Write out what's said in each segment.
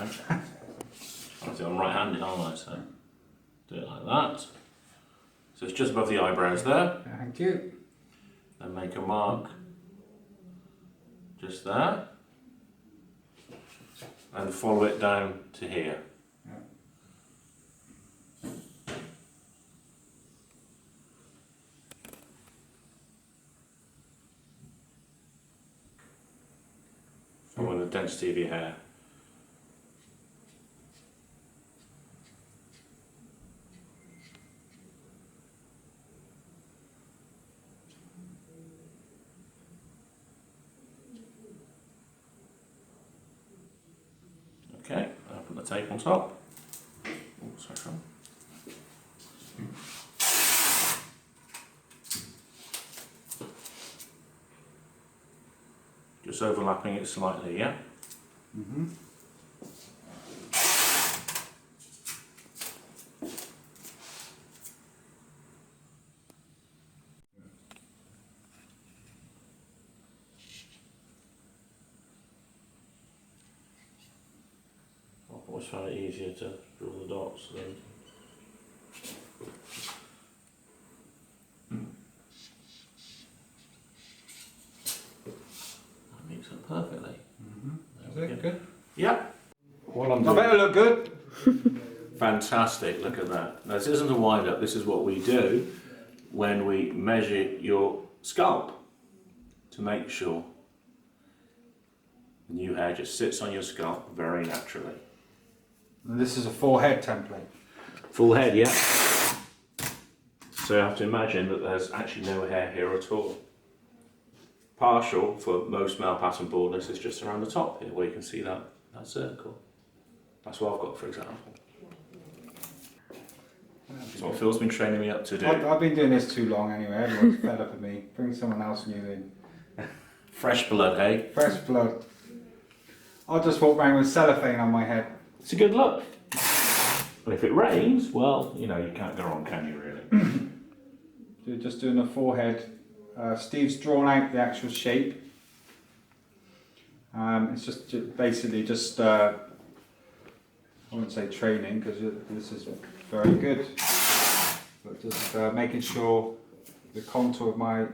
Okay. I'm right-handed, aren't I? So do it like that. So it's just above the eyebrows there. Thank you. And make a mark just there. And follow it down to here. Following the density of your hair. Okay, I'll put the tape on top. Oh, sorry, Sean. Just overlapping it slightly, yeah? Mm-hmm. I've always found it easier to draw the dots than... That meets it perfectly. Is it good? Yeah. What I'm I better look good. Fantastic, look at that. Now this isn't a wind up, this is what we do when we measure your scalp to make sure the new hair just sits on your scalp very naturally. And this is a forehead template. Full head, yeah. So you have to imagine that there's actually no hair here at all. Partial for most male pattern baldness is just around the top here where you can see that circle. That's what I've got, for example. That's what Phil's been training me up to do. I've been doing this too long anyway. Everyone's fed up with me. Bring someone else new in. Fresh blood, hey? Fresh blood. I'll just walk around with cellophane on my head. It's a good look. And if it rains, well, you know, you can't go wrong, can you, really? Just doing the forehead. Steve's drawn out the actual shape. It's just basically just, I wouldn't say training because this is very good, but just making sure the contour of my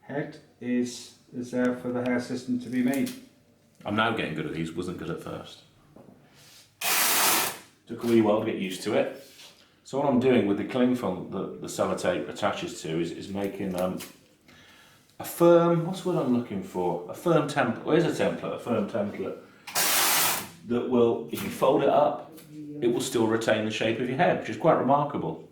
head is there for the hair system to be made. I'm now getting good at these, wasn't good at first. Took a wee while to get used to it. So what I'm doing with the cling film that the sellotape attaches to is making a firm, what's the word I'm looking for? A firm template, where's a template? A firm template that will, if you fold it up, it will still retain the shape of your head, which is quite remarkable.